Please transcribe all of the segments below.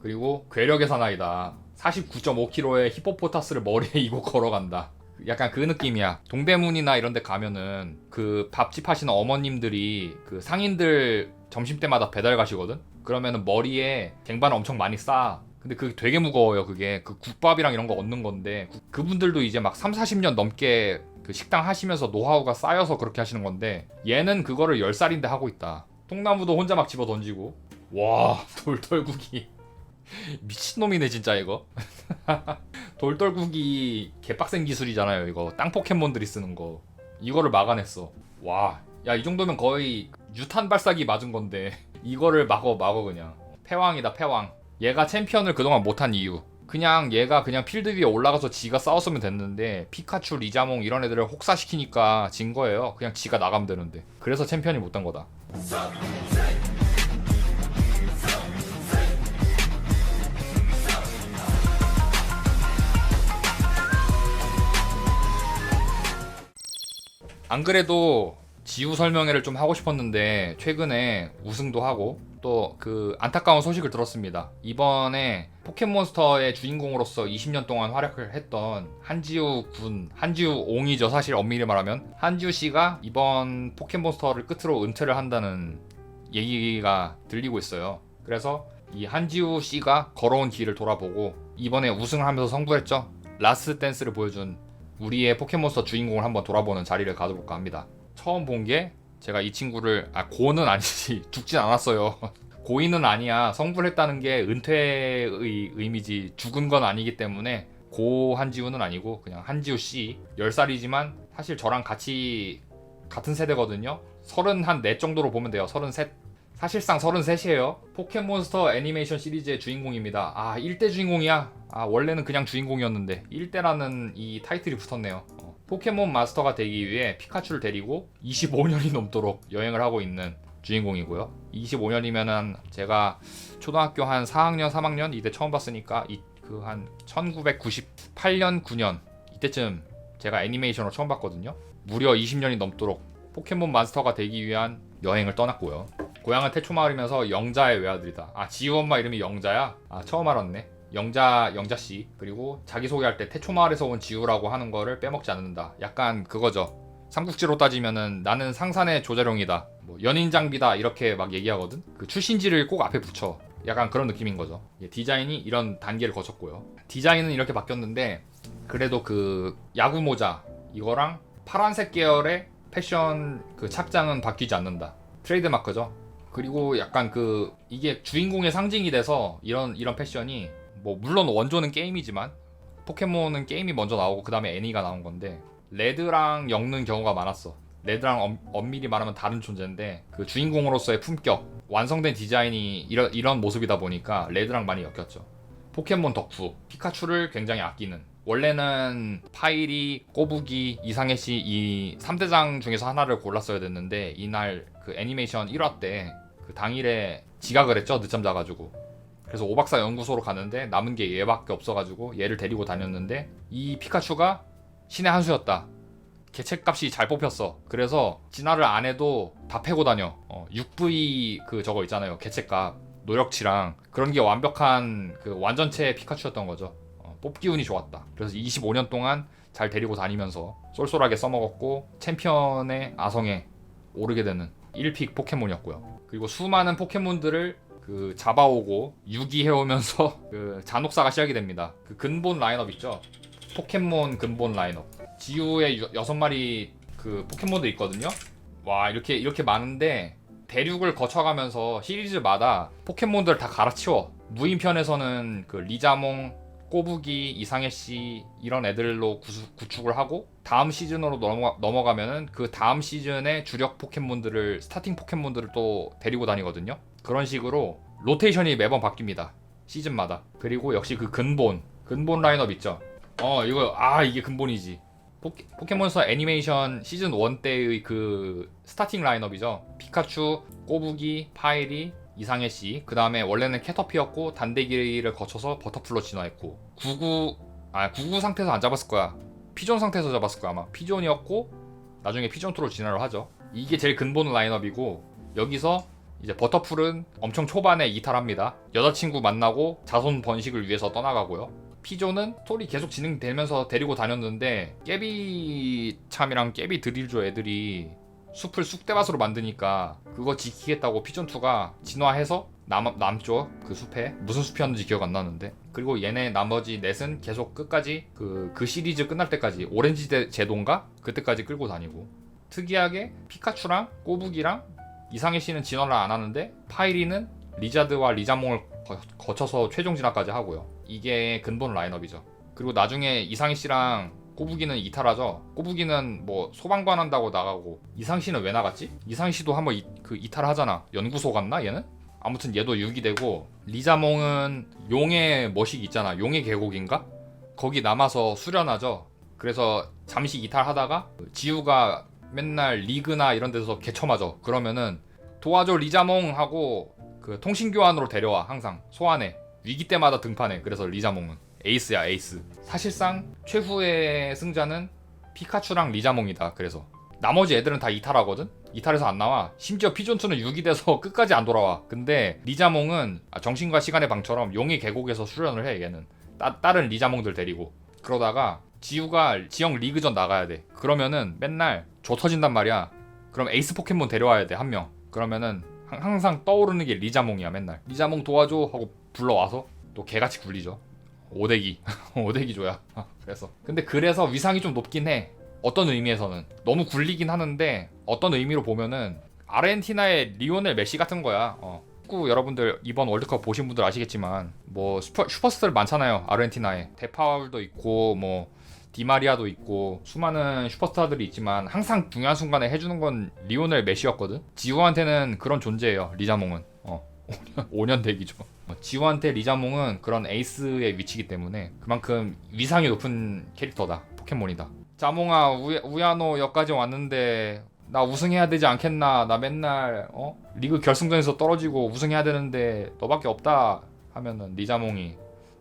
그리고 괴력의 사나이다. 49.5kg의 히포포타스를 머리에 이고 걸어간다. 약간 그 느낌이야. 동대문이나 이런 데 가면은 그 밥집 하시는 어머님들이 그 상인들 점심때마다 배달 가시거든? 그러면은 머리에 쟁반을 엄청 많이 싸. 근데 그게 되게 무거워요. 그게 그 국밥이랑 이런 거 얻는 건데 그분들도 이제 막 3, 40년 넘게 그 식당 하시면서 노하우가 쌓여서 그렇게 하시는 건데 얘는 그거를 10살인데 하고 있다. 통나무도 혼자 막 집어 던지고. 와, 돌떨구기 미친놈이네 진짜 이거. 돌떨구기 개빡센 기술이잖아요. 이거 땅 포켓몬들이 쓰는 거. 이거를 막아냈어. 와, 야, 이 정도면 거의 유탄 발사기 맞은 건데 이거를 막어 그냥. 패왕이다, 패왕. 얘가 챔피언을 그동안 못한 이유, 그냥 얘가 그냥 필드 위에 올라가서 지가 싸웠으면 됐는데 피카츄, 리자몽 이런 애들을 혹사시키니까 진 거예요. 그냥 지가 나가면 되는데. 그래서 챔피언이 못한 거다. 안 그래도 지우 설명회를 좀 하고 싶었는데 최근에 우승도 하고 또 그 안타까운 소식을 들었습니다. 이번에 포켓몬스터의 주인공으로서 20년 동안 활약을 했던 한지우 군, 한지우 옹이죠. 사실 엄밀히 말하면 한지우 씨가 이번 포켓몬스터를 끝으로 은퇴를 한다는 얘기가 들리고 있어요. 그래서 이 한지우 씨가 걸어온 길을 돌아보고 이번에 우승을 하면서 성부했죠. 라스트 댄스를 보여준 우리의 포켓몬스터 주인공을 한번 돌아보는 자리를 가져볼까 합니다. 처음 본 게 제가 이 친구를 고는 아니지 죽진 않았어요. 고인은 아니야. 성불 했다는 게 은퇴의 의미지 죽은 건 아니기 때문에 고 한지우는 아니고 그냥 한지우 씨. 10살이지만 사실 저랑 같이 같은 세대거든요. 34 정도로 보면 돼요. 33. 사실상 33이에요. 포켓몬스터 애니메이션 시리즈의 주인공입니다. 1대 주인공이야. 원래는 그냥 주인공이었는데 1대라는 이 타이틀이 붙었네요. 포켓몬 마스터가 되기 위해 피카츄를 데리고 25년이 넘도록 여행을 하고 있는 주인공이고요. 25년이면은 제가 초등학교 한 4학년, 3학년 이때 처음 봤으니까 그 한 1998년, 9년 이때쯤 제가 애니메이션으로 처음 봤거든요. 무려 20년이 넘도록 포켓몬 마스터가 되기 위한 여행을 떠났고요. 고향은 태초마을이면서 영자의 외아들이다. 지우 엄마 이름이 영자야? 처음 알았네. 영자씨. 그리고 자기소개할 때 태초마을에서 온 지우라고 하는 거를 빼먹지 않는다. 약간 그거죠. 삼국지로 따지면은 나는 상산의 조자룡이다, 뭐 연인장비다 이렇게 막 얘기하거든. 그 출신지를 꼭 앞에 붙여. 약간 그런 느낌인 거죠. 디자인이 이런 단계를 거쳤고요. 디자인은 이렇게 바뀌었는데 그래도 그 야구 모자 이거랑 파란색 계열의 패션 그 착장은 바뀌지 않는다. 트레이드 마크죠. 그리고 약간 그 이게 주인공의 상징이 돼서 이런 패션이 뭐 물론 원조는 게임이지만 포켓몬은 게임이 먼저 나오고 그 다음에 애니가 나온 건데 레드랑 엮는 경우가 많았어. 레드랑 엄밀히 말하면 다른 존재인데 그 주인공으로서의 품격, 완성된 디자인이 이런 모습이다 보니까 레드랑 많이 엮였죠. 포켓몬 덕후, 피카츄를 굉장히 아끼는, 원래는 파이리, 꼬부기, 이상해씨 이 3대장 중에서 하나를 골랐어야 됐는데 이날 그 애니메이션 1화 때 그 당일에 지각을 했죠. 늦잠 자가지고. 그래서 오박사 연구소로 가는데 남은 게 얘밖에 없어가지고 얘를 데리고 다녔는데 이 피카츄가 신의 한 수였다. 개체값이 잘 뽑혔어. 그래서 진화를 안 해도 다 패고 다녀. 6V 그 저거 있잖아요. 개체값 노력치랑 그런 게 완벽한 그 완전체 피카츄였던 거죠. 뽑기 운이 좋았다. 그래서 25년 동안 잘 데리고 다니면서 쏠쏠하게 써먹었고 챔피언의 아성에 오르게 되는 1픽 포켓몬이었고요. 그리고 수많은 포켓몬들을 그 잡아오고 유기해오면서 그 잔혹사가 시작이 됩니다. 그 근본 라인업 있죠. 포켓몬 근본 라인업. 지우의 6마리 그 포켓몬들 있거든요. 와, 이렇게 많은데 대륙을 거쳐가면서 시리즈마다 포켓몬들을 다 갈아치워. 무인편에서는 그 리자몽, 꼬부기, 이상해씨 이런 애들로 구축을 하고 다음 시즌으로 넘어가면은 그 다음 시즌의 주력 포켓몬들을, 스타팅 포켓몬들을 또 데리고 다니거든요. 그런 식으로 로테이션이 매번 바뀝니다. 시즌마다. 그리고 역시 그 근본 라인업 있죠. 이게 근본이지. 포켓몬스터 애니메이션 시즌 1 때의 그 스타팅 라인업이죠. 피카츄, 꼬부기, 파이리, 이상해씨. 그 다음에 원래는 캐터피였고 단대기를 거쳐서 버터풀로 진화했고 99 상태에서 안 잡았을 거야. 피존 상태에서 잡았을 거야 아마. 피존이었고 나중에 피존2로 진화를 하죠. 이게 제일 근본 라인업이고 여기서 이제 버터풀은 엄청 초반에 이탈합니다. 여자친구 만나고 자손 번식을 위해서 떠나가고요. 피조는 스토리 계속 진행되면서 데리고 다녔는데 깨비참이랑 깨비 드릴조 애들이 숲을 쑥대밭으로 만드니까 그거 지키겠다고 피존2가 진화해서 남죠. 그 숲에 무슨 숲이었는지 기억 안 나는데. 그리고 얘네 나머지 넷은 계속 끝까지 그 시리즈 끝날 때까지 오렌지 제도인가? 그때까지 끌고 다니고. 특이하게 피카츄랑 꼬부기랑 이상해 씨는 진화를 안 하는데 파이리는 리자드와 리자몽을 거쳐서 최종 진화까지 하고요. 이게 근본 라인업이죠. 그리고 나중에 이상해 씨랑 꼬부기는 이탈하죠. 꼬부기는 뭐 소방관 한다고 나가고, 이상해 씨는 왜 나갔지? 이상해 씨도 한번 이탈하잖아. 연구소 갔나 얘는? 아무튼 얘도 유기되고, 리자몽은 용의 머식 있잖아. 용의 계곡인가? 거기 남아서 수련하죠. 그래서 잠시 이탈하다가 지우가 맨날 리그나 이런 데서 개쳐맞아. 그러면은 도와줘 리자몽 하고 그 통신교환으로 데려와. 항상 소환해. 위기 때마다 등판해. 그래서 리자몽은 에이스야, 에이스. 사실상 최후의 승자는 피카츄랑 리자몽이다. 그래서 나머지 애들은 다 이탈하거든? 이탈해서 안 나와. 심지어 피존2는 유기돼서 끝까지 안 돌아와. 근데 리자몽은 정신과 시간의 방처럼 용의 계곡에서 수련을 해. 얘는 다른 리자몽들 데리고. 그러다가 지우가 지역 리그전 나가야 돼. 그러면은 맨날 조 터진단 말이야. 그럼 에이스 포켓몬 데려와야 돼. 한 명. 그러면은 항상 떠오르는 게 리자몽이야. 맨날 리자몽 도와줘 하고 불러와서 또 개같이 굴리죠. 오대기 오대기 줘야. 그래서 위상이 좀 높긴 해. 어떤 의미에서는 너무 굴리긴 하는데 어떤 의미로 보면은 아르헨티나의 리오넬 메시 같은 거야. 축구 여러분들 이번 월드컵 보신 분들 아시겠지만 뭐 슈퍼스타들 많잖아요. 아르헨티나에 데파울도 있고 뭐 디마리아도 있고 수많은 슈퍼스타들이 있지만 항상 중요한 순간에 해주는 건 리오넬 메시였거든. 지우한테는 그런 존재예요. 리자몽은 5년 대기죠. 지우한테 리자몽은 그런 에이스의 위치이기 때문에 그만큼 위상이 높은 캐릭터다. 포켓몬이다. 자몽아, 우야노 여기까지 왔는데 나 우승해야 되지 않겠나. 나 맨날 리그 결승전에서 떨어지고 우승해야 되는데 너밖에 없다 하면은 리자몽이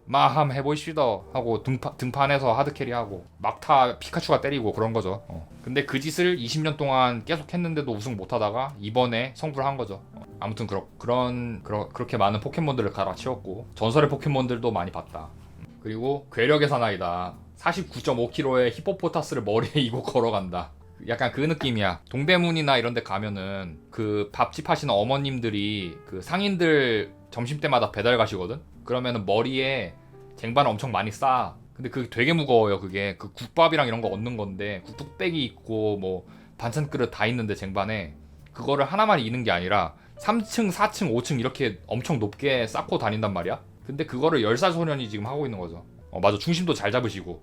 마함 해보시다 하고 등판해서 하드캐리하고 막타 피카츄가 때리고 그런 거죠. 근데 그 짓을 20년 동안 계속 했는데도 우승 못하다가 이번에 성불을 한 거죠. 아무튼 그렇게 많은 포켓몬들을 갈아치웠고 전설의 포켓몬들도 많이 봤다. 그리고 괴력의 사나이다. 49.5kg의 히포포타스를 머리에 이고 걸어간다. 약간 그 느낌이야. 동대문이나 이런 데 가면은 그 밥집 하시는 어머님들이 그 상인들 점심때마다 배달 가시거든? 그러면은 머리에 쟁반을 엄청 많이 싸. 근데 그게 되게 무거워요. 그게 그 국밥이랑 이런 거 얻는 건데 뚝배기 있고 뭐 반찬 그릇 다 있는데 쟁반에 그거를 하나만 이는 게 아니라 3층, 4층, 5층 이렇게 엄청 높게 쌓고 다닌단 말이야. 근데 그거를 10살 소년이 지금 하고 있는 거죠. 맞아. 중심도 잘 잡으시고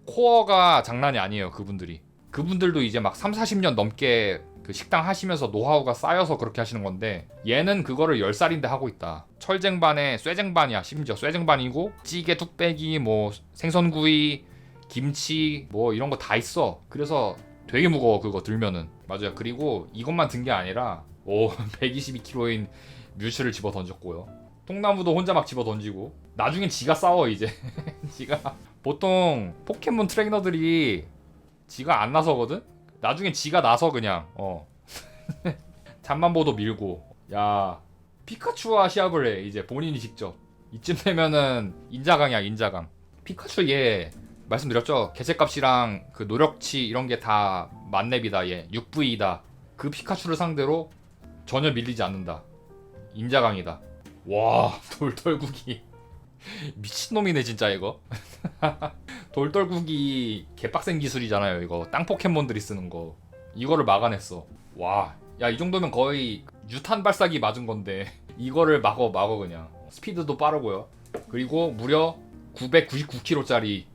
코어가 장난이 아니에요. 그분들도 이제 막 3, 40년 넘게 그 식당 하시면서 노하우가 쌓여서 그렇게 하시는 건데 얘는 그거를 10살인데 하고 있다. 철쟁반에 쇠쟁반이야. 심지어 쇠쟁반이고 찌개, 뚝배기, 뭐 생선구이, 김치 뭐 이런 거 다 있어. 그래서 되게 무거워. 그거 들면은. 맞아요. 그리고 이것만 든 게 아니라 122kg인 뮤츠를 집어 던졌고요. 통나무도 혼자 막 집어 던지고 나중엔 지가 싸워 이제. 지가 보통 포켓몬 트레이너들이 지가 안 나서거든? 나중엔 지가 나서 그냥 잠만보도 밀고. 야, 피카츄와 시합을 해 이제 본인이 직접. 이쯤 되면은 인자강이야. 인자강. 피카츄 얘 말씀드렸죠? 개체값이랑 그 노력치 이런 게 다 만렙이다. 얘 6V이다. 그 피카츄를 상대로 전혀 밀리지 않는다. 인자강이다. 와, 돌떨구기 미친놈이네 진짜 이거. 돌떨구기 개빡센 기술이잖아요. 이거 땅 포켓몬들이 쓰는 거. 이거를 막아냈어. 와, 야, 이 정도면 거의 유탄 발사기 맞은 건데 이거를 막어 그냥. 스피드도 빠르고요. 그리고 무려 999kg짜리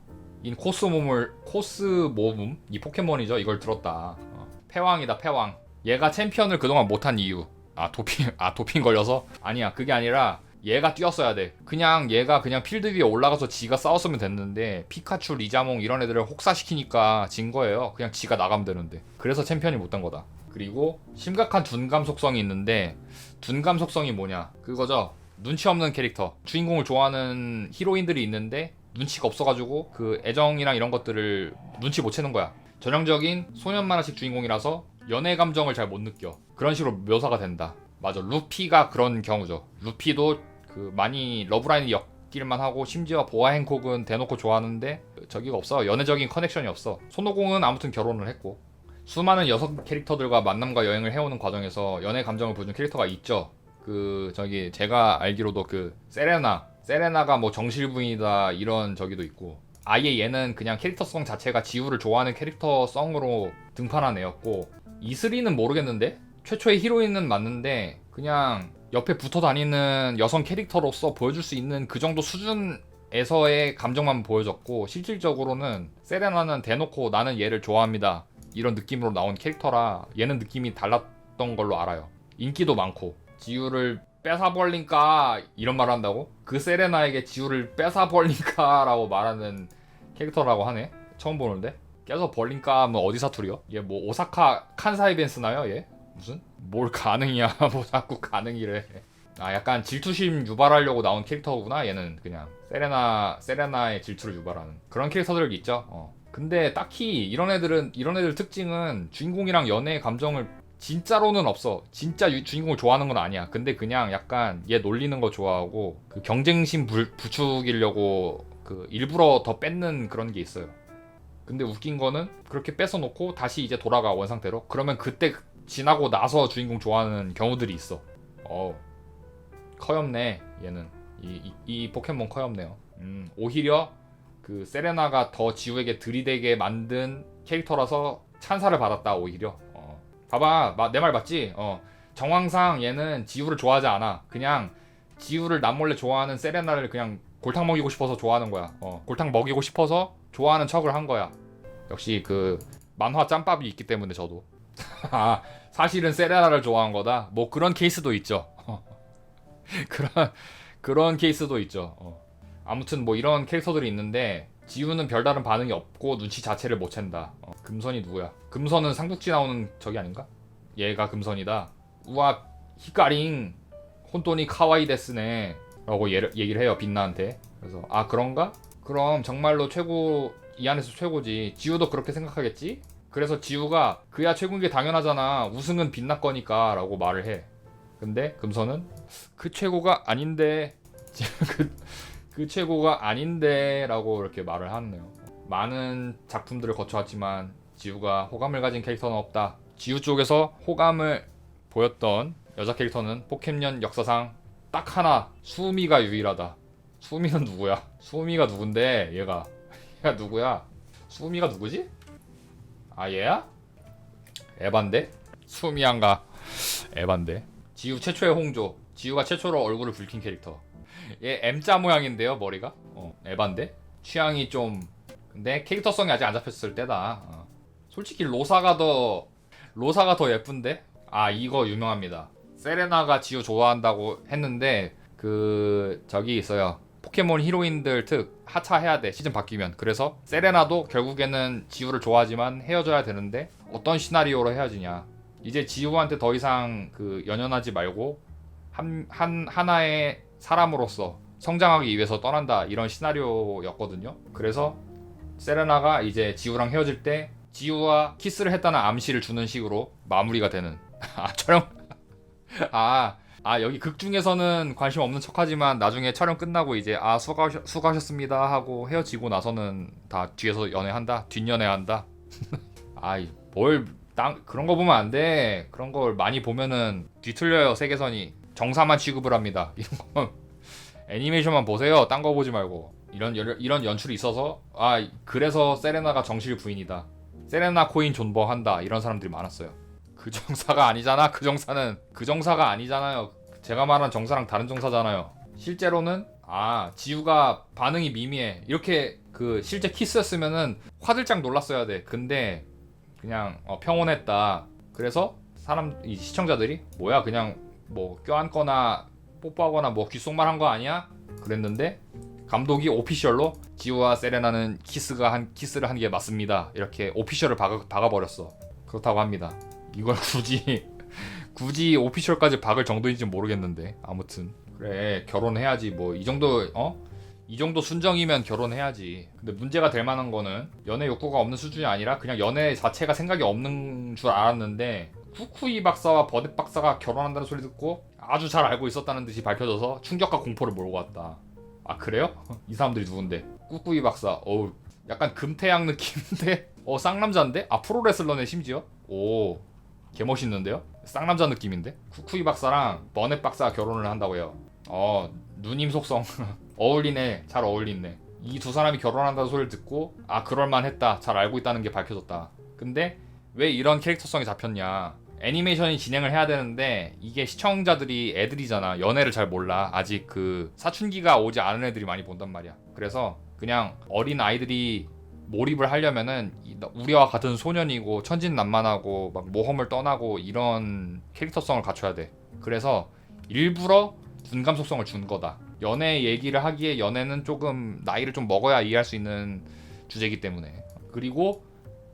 인 코스모움 이 포켓몬이죠. 이걸 들었다. 패왕이다. 패왕. 얘가 챔피언을 그동안 못한 이유. 도핑 걸려서? 아니야. 그게 아니라 얘가 뛰었어야 돼. 얘가 그냥 필드 위에 올라가서 지가 싸웠으면 됐는데 피카츄, 리자몽 이런 애들을 혹사시키니까 진 거예요. 그냥 지가 나가면 되는데. 그래서 챔피언이 못된 거다. 그리고 심각한 둔감 속성이 있는데 둔감 속성이 뭐냐? 그거죠. 눈치 없는 캐릭터. 주인공을 좋아하는 히로인들이 있는데 눈치가 없어가지고 그 애정이랑 이런 것들을 눈치 못 채는 거야. 전형적인 소년 만화식 주인공이라서 연애 감정을 잘 못 느껴. 그런 식으로 묘사가 된다. 맞아, 루피가 그런 경우죠. 루피도 그 많이 러브라인이 엮일만 하고 심지어 보아 행콕은 대놓고 좋아하는데 저기가 없어. 연애적인 커넥션이 없어. 손오공은 아무튼 결혼을 했고 수많은 여성 캐릭터들과 만남과 여행을 해오는 과정에서 연애 감정을 보여준 캐릭터가 있죠. 그 저기 제가 알기로도 그 세레나가 뭐 정실부인이다 이런 저기도 있고 아예 얘는 그냥 캐릭터성 자체가 지우를 좋아하는 캐릭터성으로 등판한 애였고 이슬이는 모르겠는데 최초의 히로인은 맞는데 그냥 옆에 붙어 다니는 여성 캐릭터로서 보여줄 수 있는 그 정도 수준에서의 감정만 보여줬고 실질적으로는 세레나는 대놓고 나는 얘를 좋아합니다 이런 느낌으로 나온 캐릭터라 얘는 느낌이 달랐던 걸로 알아요. 인기도 많고 지우를 뺏어버린까 이런 말을 한다고? 그 세레나에게 지우를 뺏어버린까 라고 말하는 캐릭터라고 하네. 처음 보는데 깨서 벌린까 하면 어디 사투리요? 얘 뭐 오사카 칸사이 벤스나요 얘? 무슨? 뭘 가능이야 뭐 자꾸 가능이래. 아 약간 질투심 유발하려고 나온 캐릭터구나 얘는. 그냥 세레나의 질투를 유발하는 그런 캐릭터들 있죠. 근데 딱히 이런 애들 특징은 주인공이랑 연애의 감정을 진짜로는 없어. 진짜 주인공을 좋아하는 건 아니야. 근데 그냥 약간 얘 놀리는 거 좋아하고 그 경쟁심 부추기려고 그 일부러 더 뺏는 그런 게 있어요. 근데 웃긴 거는 그렇게 뺏어놓고 다시 이제 돌아가 원상태로. 그러면 그때 지나고 나서 주인공 좋아하는 경우들이 있어. 커엽네 얘는. 이 포켓몬 커엽네요. 오히려 그 세레나가 더 지우에게 들이대게 만든 캐릭터라서 찬사를 받았다 오히려. 봐봐 내 말 맞지? 정황상 얘는 지우를 좋아하지 않아. 그냥 지우를 남몰래 좋아하는 세레나를 그냥 골탕 먹이고 싶어서 좋아하는 거야. 골탕 먹이고 싶어서 좋아하는 척을 한 거야. 역시 그 만화 짬밥이 있기 때문에 저도 아 사실은 세레나를 좋아한 거다. 뭐 그런 케이스도 있죠. 그런 케이스도 있죠. 아무튼 뭐 이런 캐릭터들이 있는데 지우는 별다른 반응이 없고 눈치 자체를 못 챈다. 금선이 누구야? 금선은 삼국지 나오는 저기 아닌가? 얘가 금선이다. 우와 히카링 혼돈이 카와이 데스네 라고 얘기를 해요 빛나한테. 그래서 아 그런가? 그럼 정말로 최고 이 안에서 최고지. 지우도 그렇게 생각하겠지? 그래서 지우가 그야 최고인 게 당연하잖아. 우승은 빛나 거니까 라고 말을 해. 근데 금선은 그 최고가 아닌데 그 최고가 아닌데 라고 이렇게 말을 하네요. 많은 작품들을 거쳐왔지만 지우가 호감을 가진 캐릭터는 없다. 지우 쪽에서 호감을 보였던 여자 캐릭터는 포켓몬 역사상 딱 하나 수미가 유일하다. 수미는 누구야? 수미가 누군데 얘가 누구야? 수미가 누구지? 아 얘야? 에반데? 수미안가 에반데. 지우 최초의 홍조. 지우가 최초로 얼굴을 붉힌 캐릭터. 얘 M자 모양인데요 머리가. 에반데? 취향이 좀 근데 캐릭터성이 아직 안 잡혔을 때다. 솔직히 로사가 더 예쁜데? 아 이거 유명합니다. 세레나가 지우 좋아한다고 했는데 그 저기 있어요. 포켓몬 히로인들 특 하차해야 돼 시즌 바뀌면. 그래서 세레나도 결국에는 지우를 좋아하지만 헤어져야 되는데 어떤 시나리오로 헤어지냐. 이제 지우한테 더 이상 그 연연하지 말고 하나의 사람으로서 성장하기 위해서 떠난다 이런 시나리오였거든요. 그래서 세레나가 이제 지우랑 헤어질 때 지우와 키스를 했다는 암시를 주는 식으로 마무리가 되는. 촬영 여기 극 중에서는 관심 없는 척하지만 나중에 촬영 끝나고 이제 수고하셨습니다 하고 헤어지고 나서는 다 뒤에서 연애한다, 뒷연애한다. 그런 거 보면 안 돼. 그런 걸 많이 보면은 뒤틀려요 세계선이. 정사만 취급을 합니다. 이런 거 애니메이션만 보세요. 딴 거 보지 말고. 이런 연출이 있어서 그래서 세레나가 정실 부인이다. 세레나 코인 존버한다. 이런 사람들이 많았어요. 그 정사가 아니잖아. 그 정사가 아니잖아요. 제가 말한 정사랑 다른 정사잖아요. 실제로는 지우가 반응이 미미해. 이렇게 그 실제 키스였으면은 화들짝 놀랐어야 돼. 근데 그냥 평온했다. 그래서 이 시청자들이 뭐야 그냥 뭐 껴안거나 뽀뽀하거나 뭐 귓속말 한 거 아니야? 그랬는데 감독이 오피셜로 지우와 세레나는 키스를 한 게 맞습니다. 이렇게 오피셜을 박아버렸어. 그렇다고 합니다. 이걸 굳이 오피셜까지 박을 정도인지 모르겠는데 아무튼 그래 결혼해야지 뭐 이 정도 이 정도 순정이면 결혼해야지. 근데 문제가 될 만한 거는 연애 욕구가 없는 수준이 아니라 그냥 연애 자체가 생각이 없는 줄 알았는데 쿠쿠이 박사와 버댓 박사가 결혼한다는 소리 듣고 아주 잘 알고 있었다는 듯이 밝혀져서 충격과 공포를 몰고 왔다. 아 그래요? 이 사람들이 누군데? 꾸꾸이 박사. 어우 약간 금태양 느낌인데? 쌍남자인데? 아 프로레슬러네 심지어? 오 개멋있는데요? 쌍남자 느낌인데? 쿠쿠이 박사랑 버넷 박사가 결혼을 한다고 해요. 누님 속성 어울리네. 잘 어울리네. 이 두 사람이 결혼한다는 소리를 듣고 아 그럴만했다. 잘 알고 있다는 게 밝혀졌다. 근데 왜 이런 캐릭터성이 잡혔냐. 애니메이션이 진행을 해야 되는데 이게 시청자들이 애들이잖아. 연애를 잘 몰라. 아직 그 사춘기가 오지 않은 애들이 많이 본단 말이야. 그래서 그냥 어린 아이들이 몰입을 하려면은 우리와 같은 소년이고 천진난만하고 막 모험을 떠나고 이런 캐릭터성을 갖춰야 돼. 그래서 일부러 둔감 속성을 준 거다. 연애 얘기를 하기에 연애는 조금 나이를 좀 먹어야 이해할 수 있는 주제이기 때문에. 그리고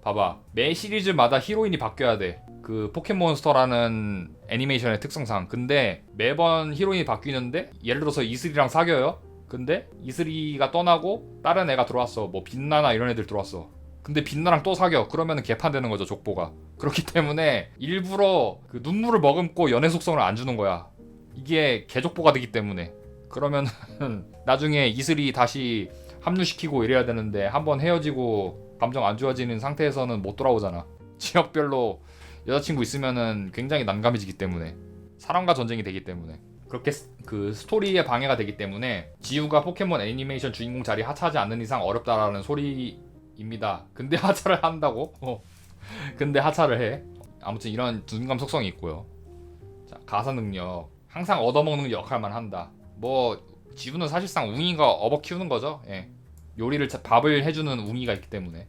봐봐 매 시리즈마다 히로인이 바뀌어야 돼. 그 포켓몬스터라는 애니메이션의 특성상. 근데 매번 히로인이 바뀌는데 예를 들어서 이슬이랑 사귀어요. 근데 이슬이가 떠나고 다른 애가 들어왔어. 뭐 빛나나 이런 애들 들어왔어. 근데 빛나랑 또 사겨. 그러면은 개판되는 거죠 족보가. 그렇기 때문에 일부러 그 눈물을 머금고 연애 속성을 안 주는 거야. 이게 개족보가 되기 때문에. 그러면은 나중에 이슬이 다시 합류시키고 이래야 되는데 한번 헤어지고 감정 안 좋아지는 상태에서는 못 돌아오잖아. 지역별로 여자친구 있으면은 굉장히 난감해지기 때문에. 사람과 전쟁이 되기 때문에. 그렇게 그 스토리에 방해가 되기 때문에 지우가 포켓몬 애니메이션 주인공 자리 하차하지 않는 이상 어렵다라는 소리입니다. 근데 하차를 한다고? 근데 하차를 해. 아무튼 이런 둔감 속성이 있고요. 자, 가사 능력. 항상 얻어먹는 역할만 한다. 뭐 지우는 사실상 웅이가 업어 키우는 거죠. 예. 요리를 밥을 해주는 웅이가 있기 때문에.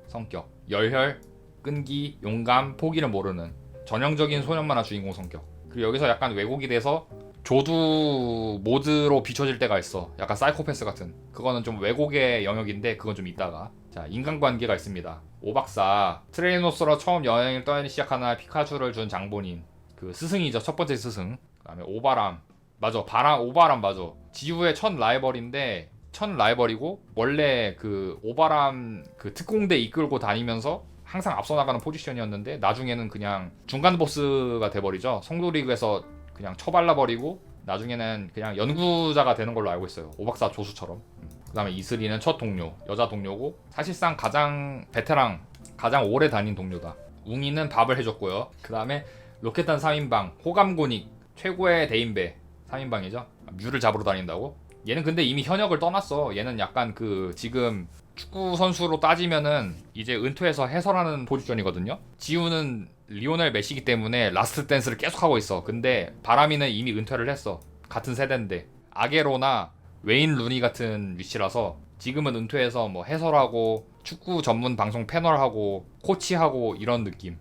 성격 열혈, 끈기, 용감, 포기를 모르는 전형적인 소년 만화 주인공 성격. 그리고 여기서 약간 왜곡이 돼서 조두 모드로 비춰질 때가 있어. 약간 사이코패스 같은. 그거는 좀 왜곡의 영역인데 그건 좀 이따가. 자, 인간관계가 있습니다. 오박사 트레이노스로 처음 여행을 떠나기 시작하는 피카츄를 준 장본인. 그 스승이죠. 첫 번째 스승. 그 다음에 오바람. 맞아. 오바람 맞아. 지우의 첫 라이벌인데 첫 라이벌이고 원래 그 오바람 그 특공대 이끌고 다니면서 항상 앞서 나가는 포지션이었는데 나중에는 그냥 중간 보스가 돼버리죠. 성도리그에서 그냥 처발라버리고 나중에는 그냥 연구자가 되는 걸로 알고 있어요. 오박사 조수처럼. 그 다음에 이슬이는 첫 동료, 여자 동료고 사실상 가장 베테랑, 가장 오래 다닌 동료다. 웅이는 밥을 해줬고요. 그 다음에 로켓단 3인방, 호감고닉, 최고의 대인배 3인방이죠. 뮤를 잡으러 다닌다고? 얘는 근데 이미 현역을 떠났어. 얘는 약간 그 지금 축구 선수로 따지면은 이제 은퇴해서 해설하는 포지션이거든요. 지우는 리오넬 메시기 때문에 라스트 댄스를 계속하고 있어. 근데 바람이는 이미 은퇴를 했어. 같은 세대인데 아게로나 웨인 루니 같은 위치라서 지금은 은퇴해서 뭐 해설하고 축구 전문 방송 패널하고 코치하고 이런 느낌.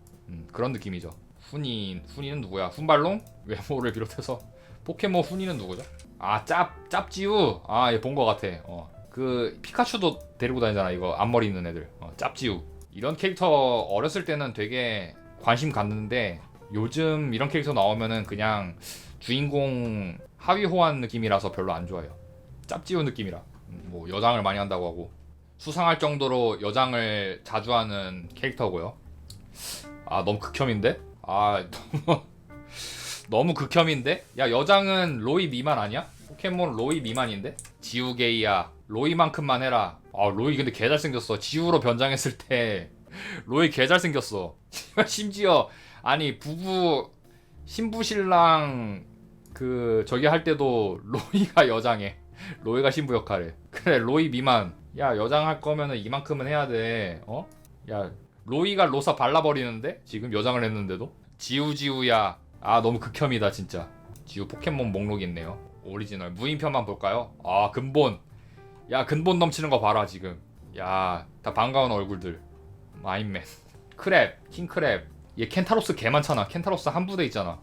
그런 느낌이죠. 훈이는 누구야? 훈발롱? 외모를 비롯해서 포켓몬 훈이는 누구죠? 아 짭지우. 아 얘 본 거 같아. 그 피카츄도 데리고 다니잖아. 이거 앞머리 있는 애들. 짭지우. 이런 캐릭터 어렸을 때는 되게 관심 갖는데 요즘 이런 캐릭터 나오면은 그냥 주인공 하위 호환 느낌이라서 별로 안 좋아요. 짭지우 느낌이라. 뭐 여장을 많이 한다고 하고 수상할 정도로 여장을 자주 하는 캐릭터고요. 아 너무 극혐인데? 아 너무 극혐인데? 야 여장은 로이 미만 아니야? 포켓몬 로이 미만인데? 지우게이야 로이만큼만 해라. 아 로이 근데 개 잘생겼어. 지우로 변장했을 때 로이 개 잘생겼어. 심지어 아니 부부 신부 신랑 그 저기 할 때도 로이가 여장해. 로이가 신부 역할해. 그래 로이 미만. 야 여장할 거면은 이만큼은 해야 돼. 야 로이가 로사 발라버리는데? 지금 여장을 했는데도? 지우야. 아 너무 극혐이다 진짜. 지우 포켓몬 목록이 있네요. 오리지널 무인편만 볼까요? 아 근본. 야 근본 넘치는 거 봐라 지금. 야 다 반가운 얼굴들. 마인맨 크랩 킹크랩. 얘 켄타로스 개 많잖아. 켄타로스 한 부대 있잖아.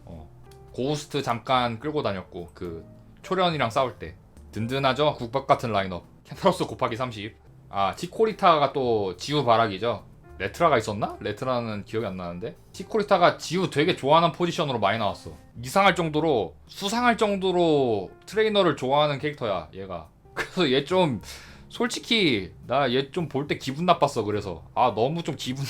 고우스트 잠깐 끌고 다녔고 그 초련이랑 싸울 때 든든하죠. 국밥 같은 라인업. 켄타로스 곱하기 30. 아 치코리타가 또 지우 바락이죠. 레트라가 있었나? 레트라는 기억이 안 나는데 치코리타가 지우 되게 좋아하는 포지션으로 많이 나왔어. 이상할 정도로 수상할 정도로 트레이너를 좋아하는 캐릭터야 얘가. 그래서 얘 좀 솔직히 나 얘 좀 볼 때 기분 나빴어. 그래서 너무 좀 기분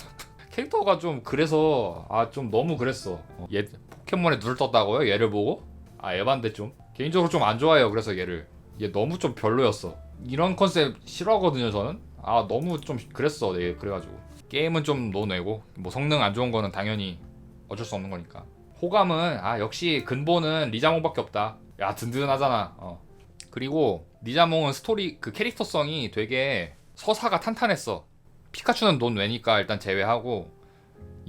캐릭터가 좀 그래서 좀 너무 그랬어. 얘 포켓몬에 눈을 떴다고요? 얘를 보고? 에반데 좀 개인적으로 좀 안 좋아해요. 그래서 얘 너무 좀 별로였어. 이런 컨셉 싫어하거든요 저는. 너무 좀 그랬어. 네, 그래가지고 게임은 좀 노내고 뭐 성능 안 좋은 거는 당연히 어쩔 수 없는 거니까. 호감은 역시 근본은 리자몽밖에 없다. 야 든든하잖아. 그리고 리자몽은 스토리 그 캐릭터성이 되게 서사가 탄탄했어. 피카츄는 논 외니까 일단 제외하고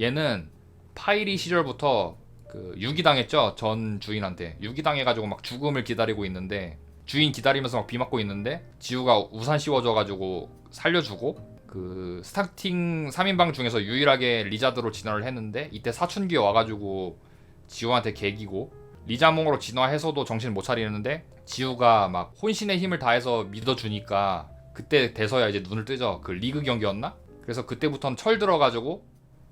얘는 파이리 시절부터 그 유기당했죠. 전 주인한테 유기당해가지고 막 죽음을 기다리고 있는데 주인 기다리면서 막 비 맞고 있는데 지우가 우산 씌워줘가지고 살려주고 그 스타팅 3인방 중에서 유일하게 리자드로 진화를 했는데 이때 사춘기 와가지고 지우한테 개기고 리자몽으로 진화해서도 정신 못 차리는데 지우가 막 혼신의 힘을 다해서 믿어주니까 그때 돼서야 이제 눈을 뜨죠. 그 리그 경기였나? 그래서 그때부터는 철 들어가지고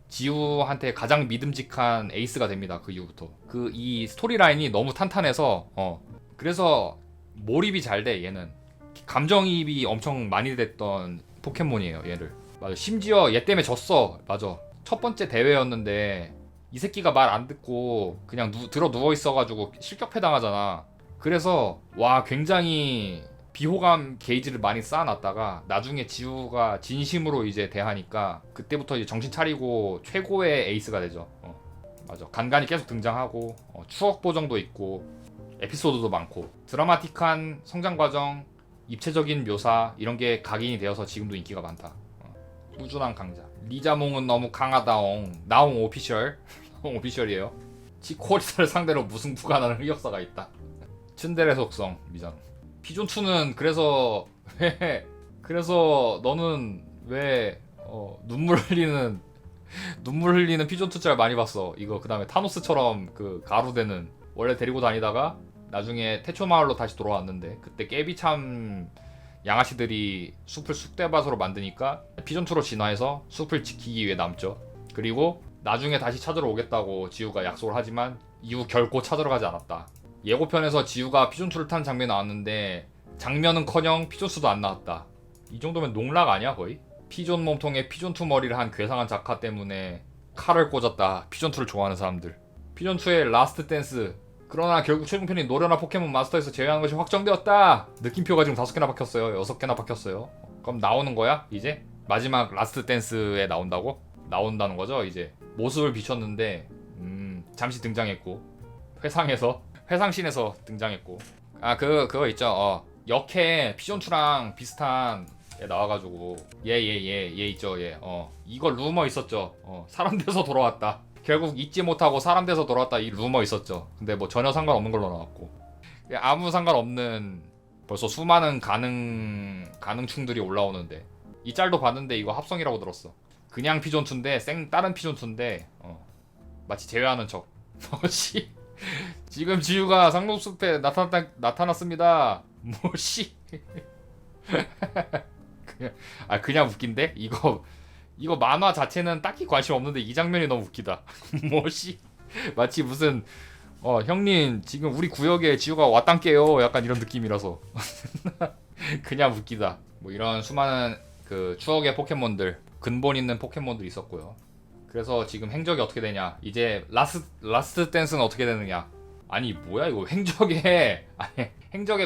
지우한테 가장 믿음직한 에이스가 됩니다. 그 이후부터 그 이 스토리라인이 너무 탄탄해서 그래서 몰입이 잘 돼. 얘는 감정이입이 엄청 많이 됐던 포켓몬이에요. 얘를 맞아. 심지어 얘 때문에 졌어. 맞아. 첫 번째 대회였는데 이 새끼가 말 안 듣고 그냥 들어 누워 있어가지고 실격패 당하잖아. 그래서 굉장히 비호감 게이지를 많이 쌓아놨다가 나중에 지우가 진심으로 이제 대하니까 그때부터 이제 정신 차리고 최고의 에이스가 되죠. 맞아. 간간히 계속 등장하고 추억 보정도 있고 에피소드도 많고 드라마틱한 성장 과정, 입체적인 묘사 이런 게 각인이 되어서 지금도 인기가 많다. 꾸준한 강자. 리자몽은 너무 강하다옹. 나옹 오피셜. 오피셜이에요. 치코리사를 상대로 무승 부가하는 흑역사가 있다. 츤데레 속성 미장. 피존2는 그래서 너는 왜 눈물 흘리는 피존2 짤 많이 봤어. 이거 그다음에 타노스처럼 그 가루되는 원래 데리고 다니다가 나중에 태초 마을로 다시 돌아왔는데 그때 깨비참 양아치들이 숲을 쑥대밭으로 만드니까 피존2로 진화해서 숲을 지키기 위해 남죠. 그리고 나중에 다시 찾으러 오겠다고 지우가 약속을 하지만 이후 결코 찾으러 가지 않았다. 예고편에서 지우가 피존2를 탄 장면이 나왔는데 장면은커녕 피존2도 안 나왔다. 이 정도면 농락 아니야 거의? 피존 몸통에 피존2 머리를 한 괴상한 작가 때문에 칼을 꽂았다. 피존2를 좋아하는 사람들. 피존2의 라스트 댄스. 그러나 결국 최종편이 노련한 포켓몬 마스터에서 제외하는 것이 확정되었다. 느낌표가 지금 5개나 박혔어요. 6개나 박혔어요. 그럼 나오는 거야? 이제? 마지막 라스트 댄스에 나온다고? 나온다는 거죠 이제. 모습을 비췄는데 잠시 등장했고 회상신에서 등장했고 그거 있죠. 역해 피존2랑 비슷한 얘 나와가지고 얘 있죠. 얘 이거 루머 있었죠. 사람 돼서 돌아왔다. 결국 잊지 못하고 사람 돼서 돌아왔다. 이 루머 있었죠. 근데 뭐 전혀 상관없는 걸로 나왔고 아무 상관없는 벌써 수많은 가능충들이 올라오는데 이 짤도 봤는데 이거 합성이라고 들었어. 그냥 피존2인데 다른 피존2인데 마치 제외하는 척. 뭐씨 지금 지우가 상록숲에 나타났습니다. 뭐씨 그냥 웃긴데? 이거 만화 자체는 딱히 관심 없는데 이 장면이 너무 웃기다. 뭐씨 마치 무슨 형님 지금 우리 구역에 지우가 왔단께요 약간 이런 느낌이라서 그냥 웃기다. 뭐 이런 수많은 그 추억의 포켓몬들 근본 있는 포켓몬들이 있었고요. 그래서 지금 행적이 어떻게 되냐. 이제 라스트 댄스는 어떻게 되느냐. 아니 뭐야 이거 행적에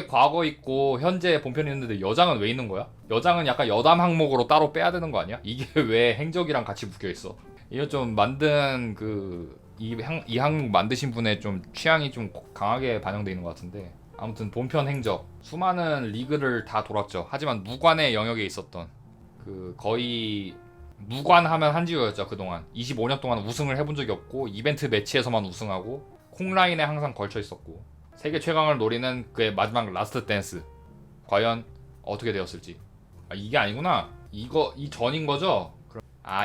과거 있고 현재 본편이 있는데 여장은 왜 있는 거야? 여장은 약간 여담 항목으로 따로 빼야 되는 거 아니야? 이게 왜 행적이랑 같이 묶여 있어? 이거 좀 만든 이 항목 만드신 분의 좀 취향이 좀 강하게 반영돼 있는 것 같은데 아무튼 본편 행적 수많은 리그를 다 돌았죠. 하지만 무관의 영역에 있었던 그 거의 무관하면 한지우였죠. 그동안 25년 동안 우승을 해본 적이 없고 이벤트 매치에서만 우승하고 콩라인에 항상 걸쳐 있었고 세계 최강을 노리는 그의 마지막 라스트 댄스 과연 어떻게 되었을지. 이게 아니구나. 이 전인 거죠?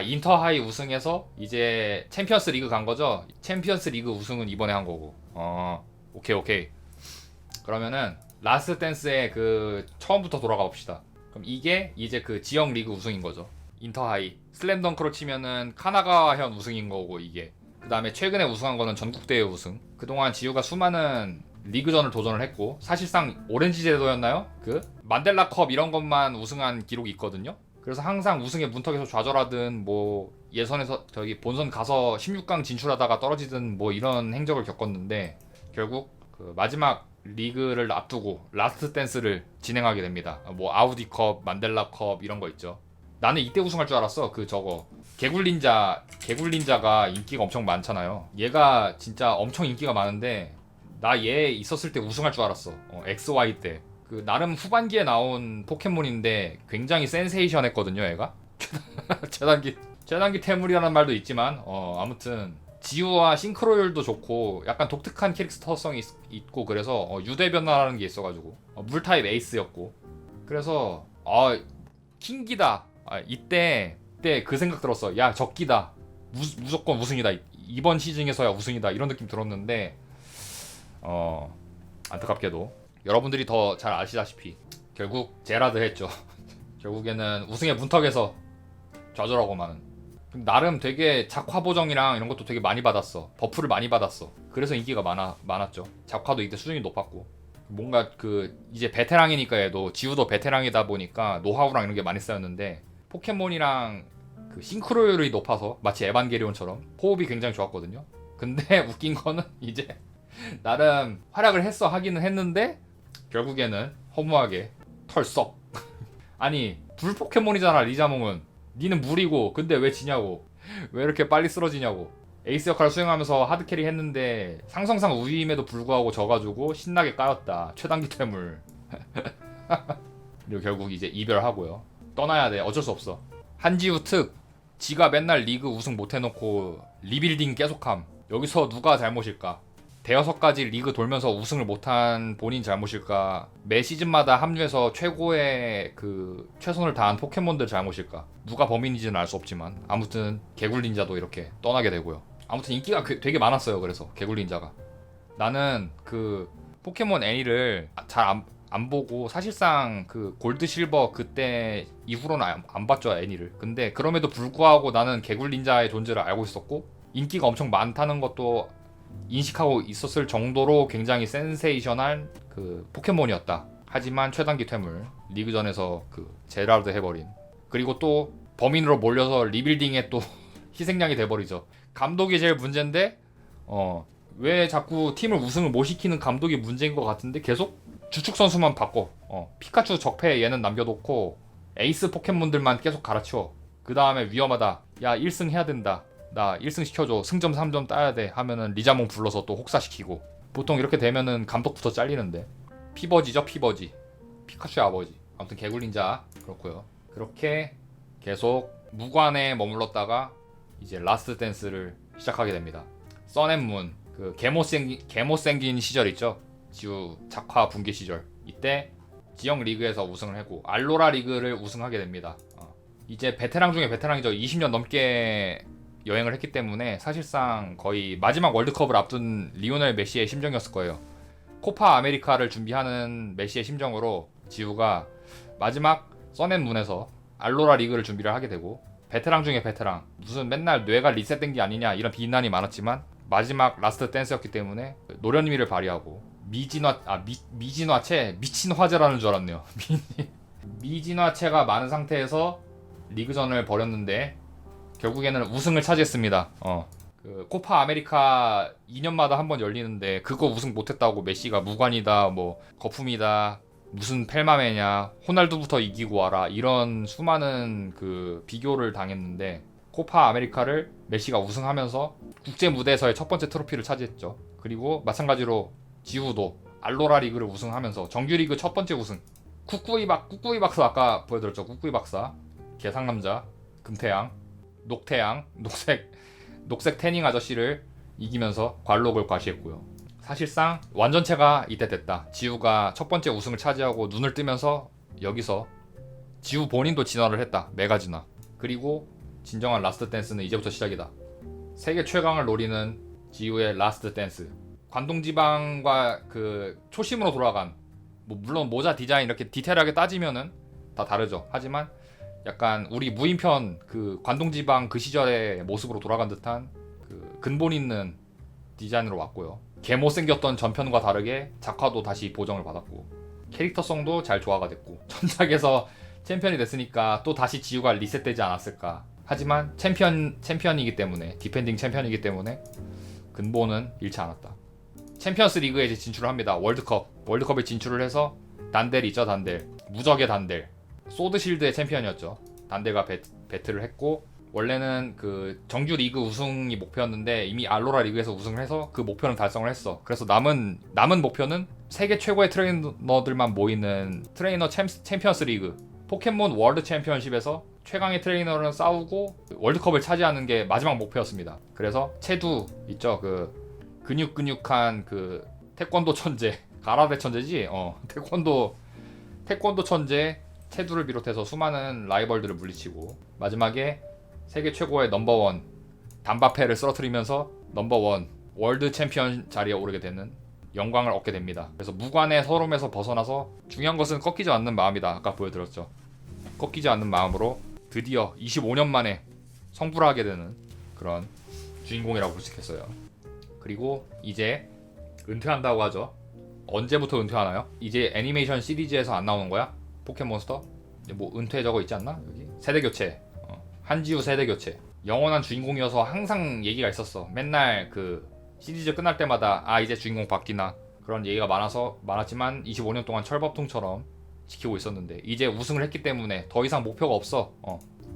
인터하이 우승해서 이제 챔피언스 리그 간 거죠? 챔피언스 리그 우승은 이번에 한 거고. 오케이. 그러면은 라스트 댄스의 그 처음부터 돌아가 봅시다. 그럼 이게 이제 그 지역 리그 우승인 거죠. 인터하이. 슬램덩크로 치면은 카나가현 우승인 거고 이게. 그 다음에 최근에 우승한 거는 전국대회 우승. 그동안 지우가 수많은 리그전을 도전을 했고 사실상 오렌지 제도였나요? 그 만델라컵 이런 것만 우승한 기록이 있거든요. 그래서 항상 우승의 문턱에서 좌절하든 뭐 예선에서 저기 본선 가서 16강 진출하다가 떨어지든 뭐 이런 행적을 겪었는데 결국 그 마지막 리그를 앞두고 라스트 댄스를 진행하게 됩니다. 뭐 아우디컵, 만델라컵 이런 거 있죠. 나는 이때 우승할 줄 알았어. 그 저거 개굴린자가 인기가 엄청 많잖아요. 얘가 진짜 엄청 인기가 많은데 나 얘 있었을 때 우승할 줄 알았어. XY 때. 그 나름 후반기에 나온 포켓몬인데 굉장히 센세이션했거든요, 얘가. 최단기 태물이라는 말도 있지만 아무튼 지우와 싱크로율도 좋고 약간 독특한 캐릭터성이 있고 그래서 유대변화라는 게 있어가지고 물타입 에이스였고 그래서 킹기다. 이때 그 생각 들었어. 야 적기다. 무조건 우승이다. 이번 시즌에서야 우승이다. 이런 느낌 들었는데 안타깝게도 여러분들이 더 잘 아시다시피 결국 제라드 했죠. 결국에는 우승의 문턱에서 좌절하고 마는. 나름 되게 작화 보정이랑 이런 것도 되게 많이 받았어. 버프를 많이 받았어. 그래서 인기가 많았죠. 작화도 이때 수준이 높았고 뭔가 그 이제 베테랑이니까 얘도 지우도 베테랑이다 보니까 노하우랑 이런 게 많이 쌓였는데 포켓몬이랑 그 싱크로율이 높아서 마치 에반게리온처럼 호흡이 굉장히 좋았거든요. 근데 웃긴 거는 이제 나름 활약을 하기는 했는데 결국에는 허무하게 털썩. 아니 불 포켓몬이잖아 리자몽은. 니는 물이고 근데 왜 지냐고. 왜 이렇게 빨리 쓰러지냐고. 에이스 역할을 수행하면서 하드캐리 했는데 상성상 우위임에도 불구하고 져가지고 신나게 까였다. 최단기 퇴물. 그리고 결국 이제 이별하고요. 떠나야 돼. 어쩔 수 없어. 한지우 특. 지가 맨날 리그 우승 못해놓고 리빌딩 계속함. 여기서 누가 잘못일까? 대여섯 가지 리그 돌면서 우승을 못한 본인 잘못일까? 매 시즌마다 합류해서 최고의 그 최선을 다한 포켓몬들 잘못일까? 누가 범인인지는 알 수 없지만 아무튼 개굴린자도 이렇게 떠나게 되고요. 아무튼 인기가 되게 많았어요. 그래서 개굴린자가 나는 그 포켓몬 애니를 잘 안 보고 사실상 그 골드 실버 그때 이후로는 안 봤죠 애니를. 근데 그럼에도 불구하고 나는 개굴린자의 존재를 알고 있었고 인기가 엄청 많다는 것도 인식하고 있었을 정도로 굉장히 센세이션한 그 포켓몬이었다. 하지만 최단기 퇴물 리그전에서 그 제라드 해버린. 그리고 또 범인으로 몰려서 리빌딩에 또 희생양이 돼버리죠. 감독이 제일 문제인데 왜 자꾸 팀을 우승을 못 시키는 감독이 문제인 것 같은데 계속 주축 선수만 바꿔. 피카츄 적폐 얘는 남겨놓고 에이스 포켓몬들만 계속 갈아치워. 그 다음에 위험하다. 야 1승 해야 된다. 나 1승 시켜줘. 승점 3점 따야 돼. 하면은 리자몽 불러서 또 혹사시키고. 보통 이렇게 되면은 감독부터 잘리는데. 피버지죠 피버지. 피카츄의 아버지. 아무튼 개굴린자 그렇고요. 그렇게 계속 무관에 머물렀다가 이제 라스트 댄스를 시작하게 됩니다. 써앤문 그 개못생긴 시절 있죠. 지우 작화 붕괴 시절. 이때 지역 리그에서 우승을 했고 알로라 리그를 우승하게 됩니다. 이제 베테랑 중에 베테랑이죠. 20년 넘게 여행을 했기 때문에 사실상 거의 마지막 월드컵을 앞둔 리오넬 메시의 심정이었을 거예요. 코파 아메리카를 준비하는 메시의 심정으로 지우가 마지막 써낸문에서 알로라 리그를 준비를 하게 되고 베테랑 중에 베테랑 무슨 맨날 뇌가 리셋된 게 아니냐 이런 비난이 많았지만 마지막 라스트 댄스였기 때문에 노련미를 발휘하고 미진화체 미친 화제라는 줄 알았네요. 미진화체가 많은 상태에서 리그전을 벌였는데 결국에는 우승을 차지했습니다. 그 코파 아메리카 2년마다 한 번 열리는데 그거 우승 못했다고 메시가 무관이다, 뭐 거품이다, 무슨 펠마메냐, 호날두부터 이기고 와라 이런 수많은 그 비교를 당했는데 코파 아메리카를 메시가 우승하면서 국제 무대에서의 첫 번째 트로피를 차지했죠. 그리고 마찬가지로 지우도 알로라 리그를 우승하면서 정규리그 첫 번째 우승. 꾸꾸이 박사 아까 보여드렸죠. 꾸꾸이 박사, 개상남자, 금태양, 녹태양, 녹색 태닝 아저씨를 이기면서 관록을 과시했고요. 사실상 완전체가 이때 됐다. 지우가 첫 번째 우승을 차지하고 눈을 뜨면서 여기서 지우 본인도 진화를 했다. 메가 진화. 그리고 진정한 라스트 댄스는 이제부터 시작이다. 세계 최강을 노리는 지우의 라스트 댄스. 관동지방과 그 초심으로 돌아간, 뭐 물론 모자 디자인 이렇게 디테일하게 따지면은 다 다르죠. 하지만 약간 우리 무인편 그 관동지방 그 시절의 모습으로 돌아간 듯한 그 근본 있는 디자인으로 왔고요. 개못생겼던 전편과 다르게 작화도 다시 보정을 받았고 캐릭터성도 잘 조화가 됐고 전작에서 챔피언이 됐으니까 또 다시 지우가 리셋되지 않았을까. 하지만 챔피언이기 때문에, 디펜딩 챔피언이기 때문에 근본은 잃지 않았다. 챔피언스 리그에 이제 진출을 합니다. 월드컵에 진출을 해서 단델이죠. 단델, 무적의 단델, 소드실드의 챔피언이었죠. 단델과 배틀을 했고, 원래는 그 정규 리그 우승이 목표였는데 이미 알로라 리그에서 우승을 해서 그 목표는 달성을 했어. 그래서 남은 목표는 세계 최고의 트레이너들만 모이는 트레이너 챔피언스 리그, 포켓몬 월드 챔피언십에서 최강의 트레이너랑 싸우고 월드컵을 차지하는 게 마지막 목표였습니다. 그래서 체두 있죠. 그 근육한 그 태권도 천재, 가라데 천재지? 태권도 천재 체두를 비롯해서 수많은 라이벌들을 물리치고 마지막에 세계 최고의 넘버원 담바페를 쓰러뜨리면서 넘버원 월드 챔피언 자리에 오르게 되는 영광을 얻게 됩니다. 그래서 무관의 서름에서 벗어나서 중요한 것은 꺾이지 않는 마음이다. 아까 보여드렸죠. 꺾이지 않는 마음으로 드디어 25년 만에 성불을 하게 되는 그런 주인공이라고 볼 수 있겠어요. 그리고 이제 은퇴한다고 하죠. 언제부터 은퇴하나요? 이제 애니메이션 시리즈에서 안 나오는 거야? 포켓몬스터? 뭐 은퇴 저거 있지 않나? 여기 세대 교체. 한지우 세대 교체. 영원한 주인공이어서 항상 얘기가 있었어. 맨날 그 시리즈 끝날 때마다 아 이제 주인공 바뀌나 그런 얘기가 많았지만 25년 동안 철법통처럼 지키고 있었는데 이제 우승을 했기 때문에 더 이상 목표가 없어.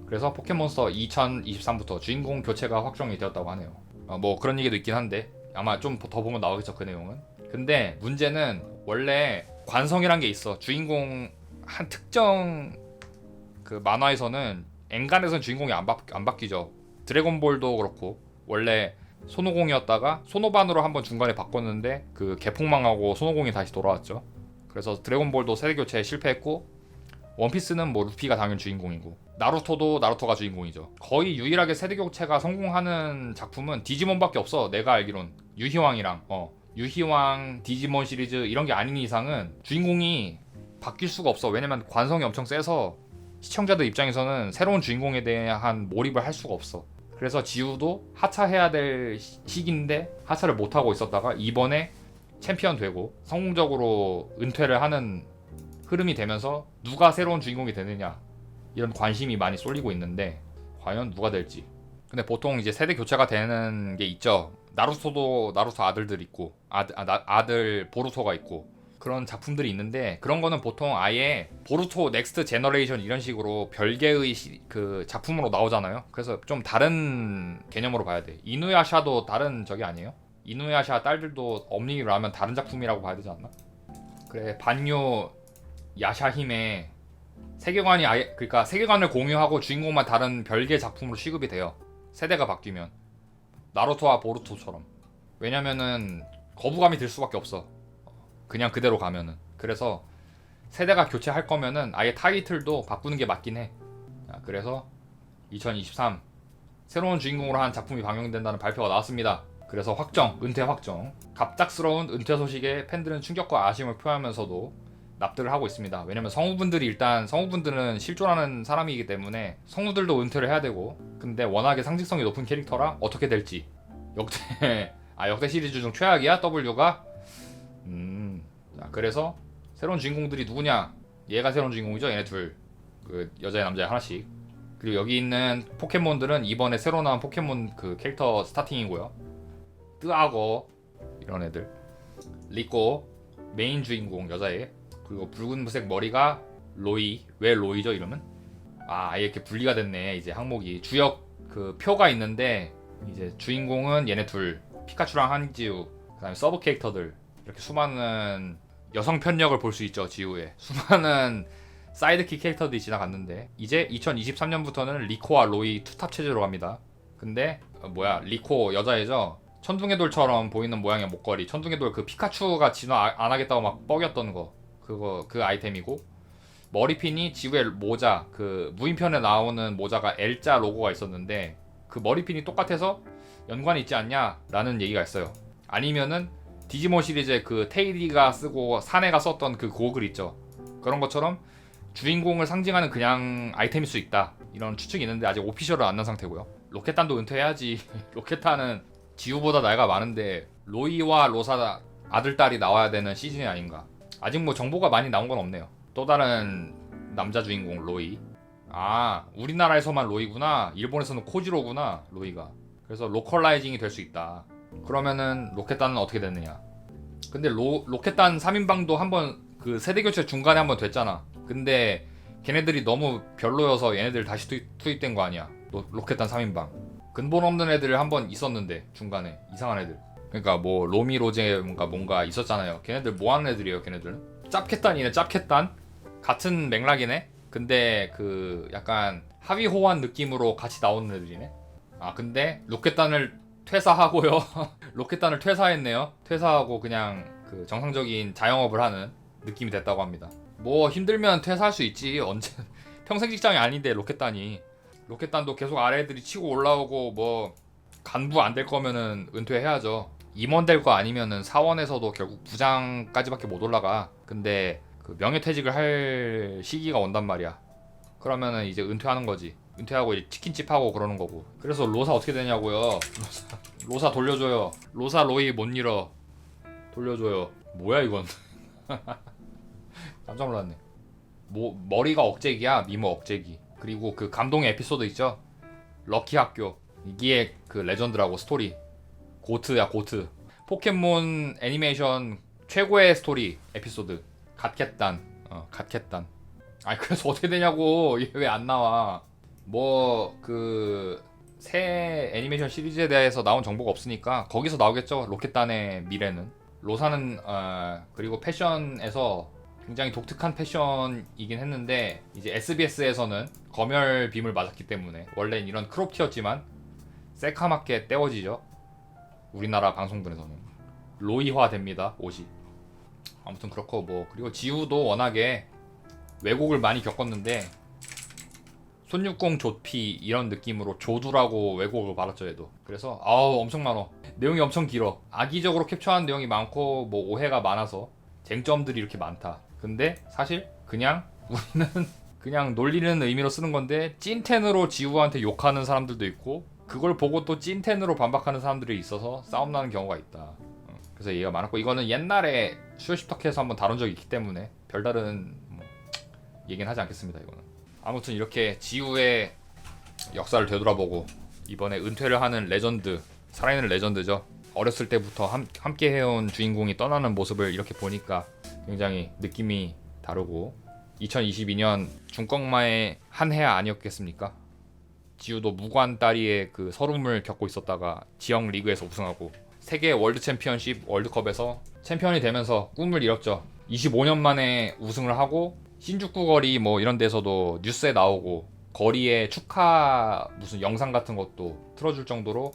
그래서 포켓몬스터 2023부터 주인공 교체가 확정이 되었다고 하네요. 뭐 그런 얘기도 있긴 한데 아마 좀 더 보면 나오겠죠 그 내용은. 근데 문제는 원래 관성이란 게 있어. 주인공 한 특정 그 만화에서는 엔간에서는 주인공이 안 바뀌죠. 드래곤볼도 그렇고 원래 손오공이었다가 손오반으로 한번 중간에 바꿨는데 그 개폭망하고 손오공이 다시 돌아왔죠. 그래서 드래곤볼도 세대 교체에 실패했고 원피스는 뭐 루피가 당연 주인공이고 나루토도 나루토가 주인공이죠. 거의 유일하게 세대 교체가 성공하는 작품은 디지몬밖에 없어. 내가 알기론 유희왕이랑 유희왕 디지몬 시리즈 이런 게 아닌 이상은 주인공이 바뀔 수가 없어. 왜냐면 관성이 엄청 세서 시청자들 입장에서는 새로운 주인공에 대한 몰입을 할 수가 없어. 그래서 지우도 하차해야 될 시기인데 하차를 못하고 있었다가 이번에 챔피언 되고 성공적으로 은퇴를 하는 흐름이 되면서 누가 새로운 주인공이 되느냐 이런 관심이 많이 쏠리고 있는데 과연 누가 될지. 근데 보통 이제 세대 교체가 되는 게 있죠. 나루토도 나루토 아들들 있고 아들 보루토가 있고 그런 작품들이 있는데 그런 거는 보통 아예 보루토 넥스트 제너레이션 이런 식으로 별개의 그 작품으로 나오잖아요. 그래서 좀 다른 개념으로 봐야 돼. 이누야샤도 다른 적이 아니에요? 이누야샤 딸들도 엄닉으로 하면 다른 작품이라고 봐야 되지 않나? 그래 반요 야샤힘의 세계관이 아예 그러니까 세계관을 공유하고 주인공만 다른 별개 작품으로 취급이 돼요. 세대가 바뀌면 나루토와 보루토처럼. 왜냐면은 거부감이 들 수밖에 없어. 그냥 그대로 가면은. 그래서 세대가 교체할 거면은 아예 타이틀도 바꾸는 게 맞긴 해. 그래서 2023 새로운 주인공으로 한 작품이 방영된다는 발표가 나왔습니다. 그래서 은퇴 확정. 갑작스러운 은퇴 소식에 팬들은 충격과 아쉬움을 표하면서도 납득을 하고 있습니다. 왜냐면 성우분들은 실존하는 사람이기 때문에 성우들도 은퇴를 해야 되고 근데 워낙에 상징성이 높은 캐릭터라 어떻게 될지. 역대 시리즈 중 최악이야? W가? 자, 그래서 새로운 주인공들이 누구냐? 얘가 새로운 주인공이죠. 얘네 둘. 그 여자애 남자애 하나씩. 그리고 여기 있는 포켓몬들은 이번에 새로 나온 포켓몬 그 캐릭터 스타팅이고요. 뜨아거 이런 애들. 리꼬 메인 주인공 여자애. 그리고 붉은색 머리가 로이. 왜 로이죠 이러면? 아예 이렇게 분리가 됐네. 이제 항목이 주역 그 표가 있는데 이제 주인공은 얘네 둘. 피카츄랑 한지우. 그다음에 서브 캐릭터들. 이렇게 수많은 여성 편력을 볼 수 있죠. 지우에 수많은 사이드킥 캐릭터들이 지나갔는데 이제 2023년부터는 리코와 로이 투탑 체제로 갑니다. 근데 리코 여자애죠. 천둥의 돌처럼 보이는 모양의 목걸이. 천둥의 돌 그 피카츄가 진화 안 하겠다고 막 뻐겼던 거 그 아이템이고 머리핀이 지우의 모자 그 무인편에 나오는 모자가 L자 로고가 있었는데 그 머리핀이 똑같아서 연관이 있지 않냐 라는 얘기가 있어요. 아니면은 디지몬 시리즈의 그 테이디가 쓰고 사내가 썼던 그 고글 있죠. 그런 것처럼 주인공을 상징하는 그냥 아이템일 수 있다. 이런 추측이 있는데 아직 오피셜은 안 난 상태고요. 로켓단도 은퇴해야지. 로켓단은 지우보다 나이가 많은데 로이와 로사 아들딸이 나와야 되는 시즌이 아닌가. 아직 뭐 정보가 많이 나온 건 없네요. 또 다른 남자 주인공 로이. 아, 우리나라에서만 로이구나. 일본에서는 코지로구나, 로이가. 그래서 로컬라이징이 될 수 있다. 그러면은 로켓단은 어떻게 됐느냐. 근데 로켓단 3인방도 한번 그 세대교체 중간에 한번 됐잖아. 근데 걔네들이 너무 별로여서 얘네들 다시 투입된 거 아니야. 로켓단 3인방. 근본 없는 애들 한번 있었는데 중간에 이상한 애들. 그러니까 뭐 로미 로제인가 뭔가 있었잖아요. 걔네들 뭐 하는 애들이에요, 걔네들은? 짭켓단이네, 짭켓단. 같은 맥락이네. 근데 그 약간 하위 호환 느낌으로 같이 나오는 애들이네. 아, 근데 로켓단을 퇴사하고요. 로켓단을 퇴사했네요. 퇴사하고 그냥 그 정상적인 자영업을 하는 느낌이 됐다고 합니다. 뭐 힘들면 퇴사할 수 있지. 언제 평생 직장이 아닌데 로켓단도 계속 아래 애들이 치고 올라오고 뭐 간부 안 될 거면은 은퇴해야죠. 임원 될 거 아니면은 사원에서도 결국 부장까지밖에 못 올라가. 근데 그 명예퇴직을 할 시기가 온단 말이야. 그러면은 이제 은퇴하는 거지. 은퇴하고 이제 치킨집 하고 그러는 거고. 그래서 로사 어떻게 되냐고요. 로사 돌려줘요. 로사 로이 못 잃어. 돌려줘요. 뭐야 이건. 깜짝 놀랐네. 뭐 머리가 억제기야. 미모 억제기. 그리고 그 감동의 에피소드 있죠. 럭키 학교. 이게 그 레전드라고. 스토리 고트야, 고트. 포켓몬 애니메이션 최고의 스토리 에피소드. 갓캣단. 갓캣단. 아니 그래서 어떻게 되냐고. 얘 왜 안 나와. 뭐 그 새 애니메이션 시리즈에 대해서 나온 정보가 없으니까 거기서 나오겠죠. 로켓단의 미래는. 로사는 그리고 패션에서 굉장히 독특한 패션이긴 했는데 이제 SBS에서는 검열 빔을 맞았기 때문에 원래는 이런 크롭티였지만 새카맣게 떼워지죠. 우리나라 방송들에서는 로이화 됩니다, 옷이. 아무튼 그렇고 뭐. 그리고 지우도 워낙에 왜곡을 많이 겪었는데 손육공 조피 이런 느낌으로 조두라고 왜곡을 받았죠, 얘도. 그래서 아우 엄청 많어. 내용이 엄청 길어. 악의적으로 캡처한 내용이 많고 뭐 오해가 많아서 쟁점들이 이렇게 많다. 근데 사실 그냥 우리는 그냥 놀리는 의미로 쓰는 건데 찐텐으로 지우한테 욕하는 사람들도 있고 그걸 보고 또 찐텐으로 반박하는 사람들이 있어서 싸움 나는 경우가 있다. 그래서 얘기가 많았고 이거는 옛날에 슈어십터키에서 한번 다룬 적이 있기 때문에 별다른 뭐 얘기는 하지 않겠습니다. 이거는. 아무튼 이렇게 지우의 역사를 되돌아보고 이번에 은퇴를 하는 레전드, 살아있는 레전드죠. 어렸을 때부터 함께 해온 주인공이 떠나는 모습을 이렇게 보니까 굉장히 느낌이 다르고 2022년 중꺾마의 한 해 아니었겠습니까? 지우도 무관 따리의 그 서름을 겪고 있었다가 지역 리그에서 우승하고 세계 월드 챔피언십 월드컵에서 챔피언이 되면서 꿈을 이뤘죠. 25년 만에 우승을 하고 신주쿠 거리 뭐 이런 데서도 뉴스에 나오고 거리에 축하 무슨 영상 같은 것도 틀어줄 정도로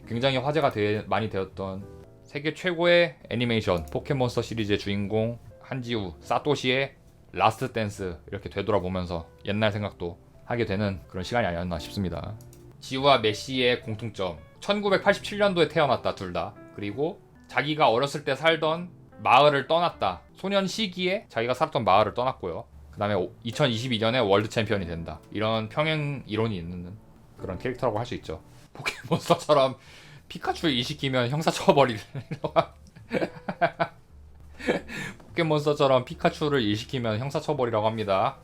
굉장히 화제가 많이 되었던 세계 최고의 애니메이션 포켓몬스터 시리즈의 주인공 한지우 사토시의 라스트 댄스 이렇게 되돌아보면서 옛날 생각도 하게 되는 그런 시간이 아니었나 싶습니다. 지우와 메시의 공통점 1987년도에 태어났다 둘 다. 그리고 자기가 어렸을 때 살던 마을을 떠났다. 소년 시기에 자기가 살았던 마을을 떠났고요. 그 다음에 2022년에 월드 챔피언이 된다. 이런 평행 이론이 있는 그런 캐릭터라고 할 수 있죠. 포켓몬스터처럼 피카츄를 일시키면 형사처벌이라고 포켓몬스터처럼 피카츄를 일시키면 형사처벌이라고 합니다.